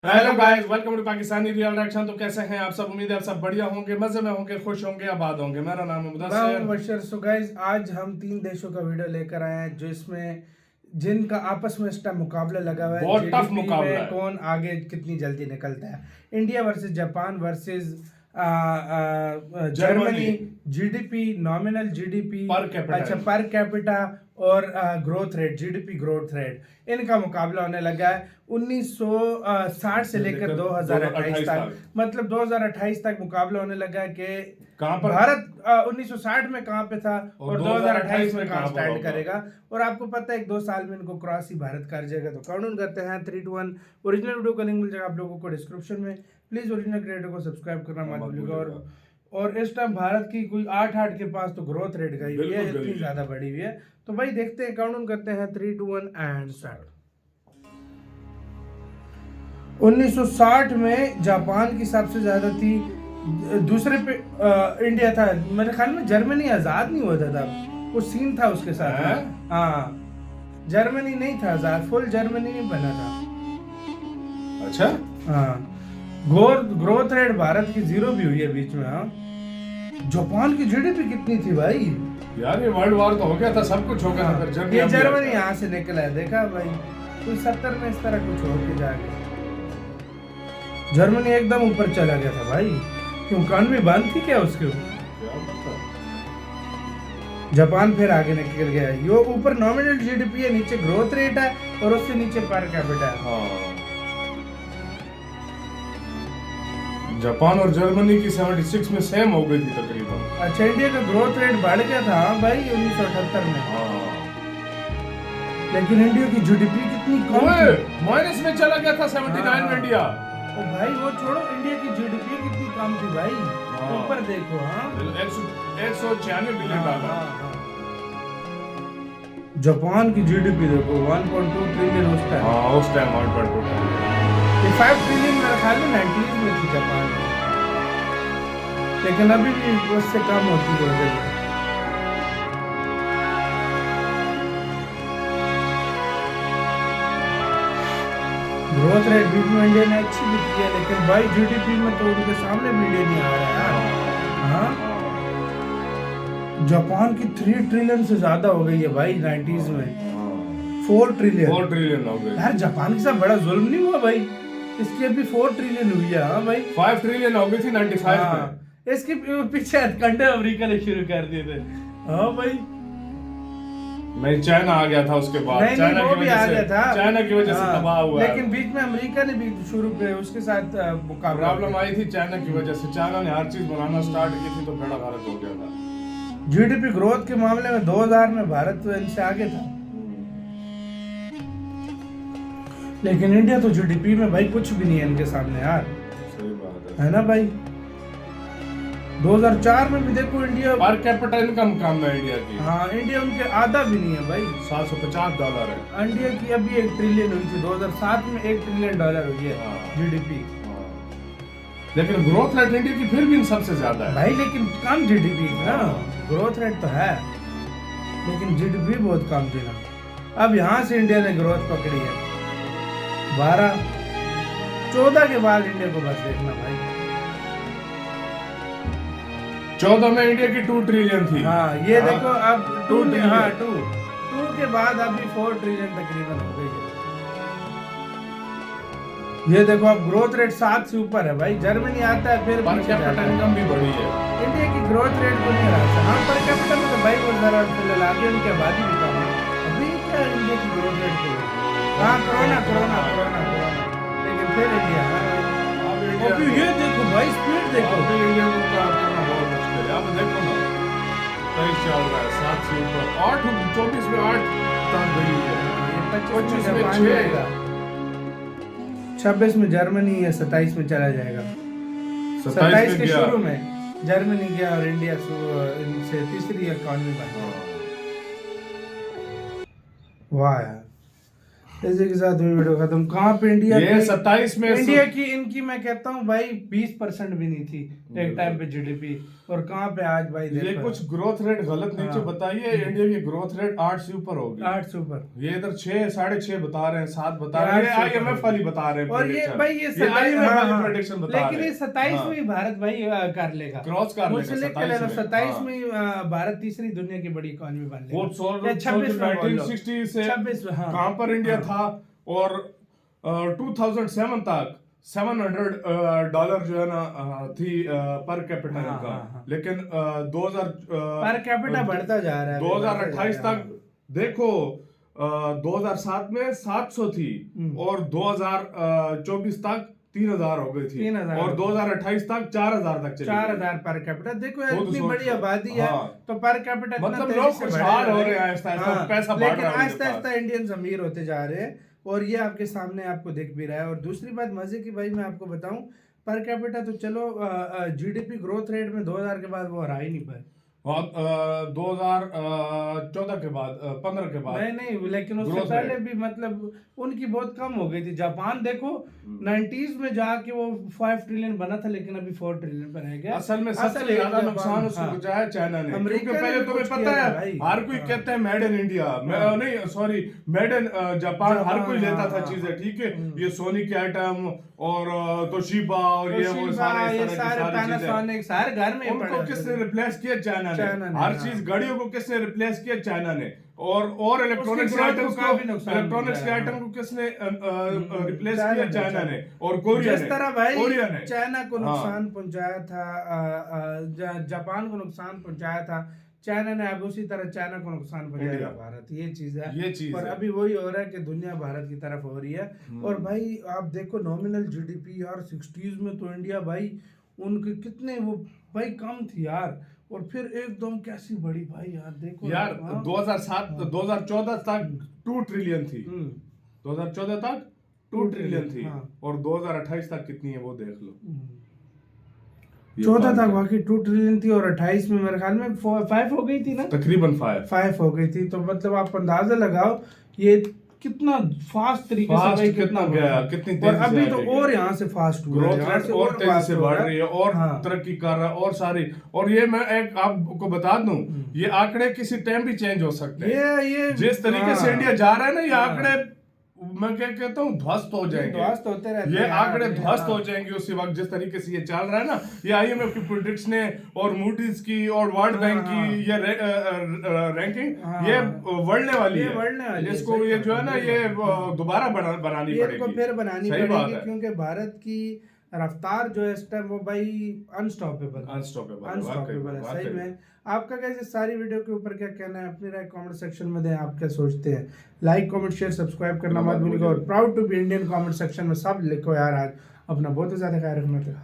Hello guys, welcome to Pakistani real reaction. तो कैसे हैं आप सब? उम्मीद है आप सब बढ़िया होंगे, मजे में होंगे, खुश होंगे, आबाद होंगे। मेरा नाम है मुदस्सिर। बशर। सो गाइस, आज हम 3 देशों का वीडियो लेकर आए हैं जिसमें जिनका आपस में इस टाइम मुकाबला लगा हुआ है। बहुत टफ जीडीपी मुकाबला में है। कौन आगे कितनी जल्दी निकलता है। India versus Japan versus Germany. Germany. GDP, nominal GDP, per capita. अच्छा, पर कैपिटा और growth rate, GDP growth rate, इनका मुकाबला होने लगा है 1960 से लेकर 2028 तक। मतलब 2028 तक मुकाबला होने लगा है कि कहां पर भारत 1960 में कहां पे था और 2028 में कहां स्टैंड करेगा। और आपको पता है 1-2 साल में इनको क्रॉस ही भारत कर जाएगा। तो काउंट करते हैं 3, 2, 1। ओरिजिनल वीडियो का लिंक मिल जाएगा आप लोगों को डिस्क्रिप्शन में। प्लीज ओरिजिनल क्रिएटर को सब्सक्राइब करना मत भूलिएगा। और इस टाइम भारत की कोई 8 के पास तो ग्रोथ रेट गई हुई है, इतनी ज्यादा बढ़ी हुई है। तो भाई देखते हैं, काउंट करते हैं 3, 2, 1 एंड स्टार्ट। 1960 में जापान की सबसे ज्यादा थी, दूसरे पे इंडिया था। मेरे ख्याल में जर्मनी आजाद नहीं हुआ था तब, कुछ सीन था उसके साथ। हाँ, जर्मनी नहीं था आजाद, फुल जर्मनी नहीं बना था। अच्छा, हाँ, ग्रोथ रेट भारत की 0 भी हुई है बीच में। हाँ, जापान की जीडीपी कितनी थी भाई यार? ये वर्ल्ड वॉर तो हो गया था, सब कुछ हो गया था। ये जर्मनी यहाँ से निकला है, देखा भाई? कोई 70 में इस तरह कुछ हो के जाके जर्मनी एकदम ऊपर चला गया था भाई। क्यों, इकोनॉमी बंद थी क्या उसके? जापान फिर आगे निकल गया। यो ऊपर नॉमिनल जीडीपी है, नीचे ग्रोथ रेट है और उससे नीचे पर कैपिटा है। जापान और जर्मनी की 76 में सेम हो गई थी तकरीबन। अच्छा, इंडिया का ग्रोथ रेट बढ़ गया था भाई 1978 में। लेकिन इंडिया की जीडीपी कितनी कम थी, माइनस में चला गया था 79 में इंडिया। ओ भाई वो छोड़ो, इंडिया की जीडीपी कितनी कम थी भाई, ऊपर देखो। हाँ, 196 बिलियन डॉलर। जापान की जीडीपी देखो 1.2 ट्रिलियन उस टाइम। हाँ, उस टाइम 1.2 ट्रिलियन। ये 5 ट्रिलियन मेरे ख्याल में 90s में थी जापान में, लेकिन अभी भी उससे कम होती है गई है। ग्रोथ रेट भी इंडिया ने अच्छी भी की है, लेकिन भाई जीडीपी में तो उनके सामने भी इंडिया नहीं आ रहा है यार। हाँ, जापान की 3 ट्रिलियन से ज्यादा हो गई है भाई 90s में। 4 ट्रिलियन हो गई यार। जापान के साथ बड़ा जुल्म नहीं हुआ भाई? इसकी अभी 4 ट्रिलियन हुई है। हाँ भाई, 5 ट्रिलियन हो गई थी 95 में। इसके पीछे हथकंडे अमेरिका ने शुरू कर दिए थे। हाँ भाई, मैं चाइना आ गया था उसके बाद। चाइना की वजह से, चाइना की वजह से तबाह हुआ। लेकिन बीच में अमेरिका ने भी शुरू किया, उसके साथ मुकाबला प्रॉब्लम आई थी चाइना की वजह से। चाइना ने हर चीज बनाना स्टार्ट की थी तो बड़ा भारत हो गया था। जीडीपी ग्रोथ के मामले में 2000 में भारत तो इनसे आगे था, लेकिन इंडिया तो जीडीपी में भाई कुछ भी नहीं है इनके सामने यार। सही बात है ना भाई? 2004 में भी देखो इंडिया पर कैपिटा इनकम कम है इंडिया की। हाँ, इंडिया उनके आधा भी नहीं है भाई। $750 है इंडिया की। अभी 1 ट्रिलियन हुई थी 2007 में, $1 ट्रिलियन हुई है जीडीपी। लेकिन ग्रोथ रेट इंडिया की फिर भी सबसे ज्यादा है भाई, लेकिन कम जीडीपी ना। ग्रोथ रेट तो है लेकिन जीडीपी बहुत कम थी ना। अब यहाँ से इंडिया ने ग्रोथ पकड़ी है 14 के बाद इंडिया को बस देखना भाई। 14 में इंडिया की 2 ट्रिलियन थी। हाँ, ये देखो अब 2 के बाद अभी 4 ट्रिलियन तकरीबन हो गई है। ये देखो अब ग्रोथ रेट 7 से ऊपर है भाई। जर्मनी आता है फिर पर कैपिटा इनकम भी बढ़ी है। इंडिया की ग्रोथ रेट को नहीं हरा। हाँ, पर कैपिटा में तो भाई वो जरा फिलहाल आगे उनके आबादी भी कम है। अभी क्या इंडिया की ग्रोथ रेट को? हाँ, कोरोना, लेकिन फिर इंडिया। अभी ये देखो भाई, स्पीड देखो। अभी इंडिया को करना बहुत मुश्किल है। अब देखो ना, सही चल रहा है 7 से ऊपर। 24 में 8 टन गई है। 25 में 6, 26 में जर्मनी है, 27 में चला जाएगा। 27 के शुरू में जर्मनी गया और इंडिया इनसे तीसरी इकोनॉमी बन गया। वाह यार, इसी के साथ हुई वीडियो खत्म। कहाँ पे इंडिया ये की 27 में इंडिया की इनकी मैं कहता हूँ भाई 20% भी नहीं थी एक टाइम पे जीडीपी, और कहाँ पे आज भाई ये देखो कुछ ग्रोथ रेट गलत नीचे बताइए। इंडिया की ग्रोथ रेट 8 से ऊपर होगी, 8 से ऊपर। ये इधर 6 6.5 बता रहे हैं, 7 बता रहे हैं, IMF वाली बता रहे हैं। और ये भाई ये IMF वाली प्रेडिक्शन बता रहे लेकिन ये हैं। 27 में ही भारत भाई कर लेगा, क्रॉस कर मुझसे लेगा लिख के लेना 27 27 में ही, भारत तीसरी दुनिया की बड़ी इकोनॉमी बन लेगा। वो 26 में बोल लो। 1960 से 26 में, हाँ। कहाँ पर इंडिया था, और 2007 तक $700 जो है ना थी पर कैपिटा हाँ, इनकम। हाँ, हाँ। लेकिन 2000 पर कैपिटा बढ़ता जा रहा है, 2028 तक देखो 2007 में 700 थी, और 2024 तक 3000 हो गई थी, 3000 और 2028 तक 4000 तक चली 4000 पर कैपिटा। देखो यार, खुद इतनी सोच बड़ी लो। आबादी है, हाँ। तो पर कैपिटा इतना मतलब तेजी लोग से खुशहाल बढ़ेगा हो नहीं। रहे हैं, आहिस्ता-आहिस्ता हाँ, पैसा बढ़ लेकिन रहा है उनके आहिस्ता आहिस्ता इंडियंस अमीर होते जा रहे हैं, और ये आपके सामने आपको दिख भी रहा है। और दूसरी बात मजे की भाई मैं आपको बताऊं, पर कैपिटा तो चलो जीडीपी ग्रोथ रेट में 2000 के बाद वो रहा ही नहीं पर, और 2014 के बाद 15 के बाद नहीं, लेकिन उससे growth पहले rate। भी मतलब उनकी बहुत कम हो गई थी। जापान देखो 90s में जाके वो 5 ट्रिलियन बना था, लेकिन अभी 4 ट्रिलियन पर रह गया। असल में सबसे ज्यादा नुकसान उसको पहुंचाया चाइना ने, क्योंकि पहले तुम्हें पता है हर कोई कहता है मेड इन इंडिया, नहीं सॉरी मेड इन जापान, हर कोई लेता था चीजें, ठीक है, ये सोनी के आइटम और तोशिबा और ये वो सारे पैनासोनिक सारे घर में उनको किसने रिप्लेस किया? चाइना ने। हर चीज घड़ियों को किसने रिप्लेस किया? चाइना ने। और इलेक्ट्रॉनिक्स के आइटम को किसने रिप्लेस किया? चाइना ने और कोरिया ने। जिस तरह भाई कोरिया ने चाइना को नुकसान पहुंचाया था, जापान को नुकसान पहुंचाया था चाइना ने, अब उसी तरह चाइना को नुकसान पहुंचाएगा भारत। ये चीज है, और अभी वही हो रहा है कि दुनिया भारत की तरफ हो रही है। और भाई आप देखो नॉमिनल जीडीपी यार 60s में तो इंडिया भाई उनके कितने वो भाई कम थी यार, और फिर एकदम कैसी बड़ी भाई यार देखो यार 2014 तक 2 ट्रिलियन थी, 2014 तक 2 ट्रिलियन थी, और 2028 तक कितनी है वो देख लो। 14 तक बाकी 2 ट्रिलियन थी, और 28 में मेरे ख्याल में 5 हो गई थी ना, तकरीबन 5 हो गई थी। तो मतलब आप अंदाजा लगाओ ये कितना फास्ट तरीके से भाई कितना गया, कितनी तेजी और अभी से तो और यहाँ से फास्ट हुआ है, ग्रोथ रेट और तेजी से बढ़ रही है, और तरक्की कर रहा है, और सारी। और ये मैं एक आपको बता दूं, ये आंकड़े किसी टाइम भी चेंज हो सकते हैं। ये जिस तरीके से इंडिया जा रहा है ना, ये आंकड़े मैं क्या कहता हूँ ध्वस्त हो जाएंगे, ध्वस्त होते रहते ये आंकड़े ध्वस्त हो जाएंगे उसी वक्त जिस तरीके से ये चल रहा है ना। ये IMF की प्रेडिक्शन है, और मूडीज की, और वर्ल्ड बैंक की ये रैंकिंग ये बढ़ने वाली है। इसको ये जो है ना ये दोबारा बनानी पड़ेगी, फिर बनानी पड़ेगी, क्योंकि भारत की रफ्तार जो है इस टाइम वो भाई अनस्टॉपेबल है सही में। आपका कैसे सारी वीडियो के ऊपर क्या कहना है, अपनी राय कमेंट सेक्शन में दें। आप क्या सोचते हैं? लाइक कमेंट शेयर सब्सक्राइब करना मत भूलिएगा, और proud to be Indian comment section में सब लिखो यार। आज अपना बहुत ही ज्यादा ख्याल रखना चाहिए।